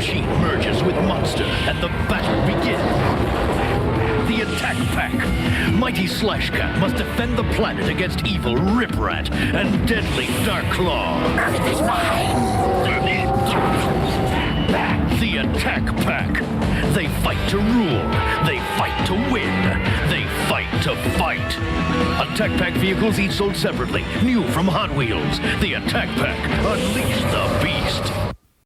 machine merges with monster, and the battle begins. The Attack Pack. Mighty Slashcat must defend the planet against evil Riprat and deadly Darklaw. Earth is mine. The Attack Pack. They fight to rule. They fight to win. They fight to fight. Attack Pack vehicles each sold separately. New from Hot Wheels. The Attack Pack. Unleash the beast.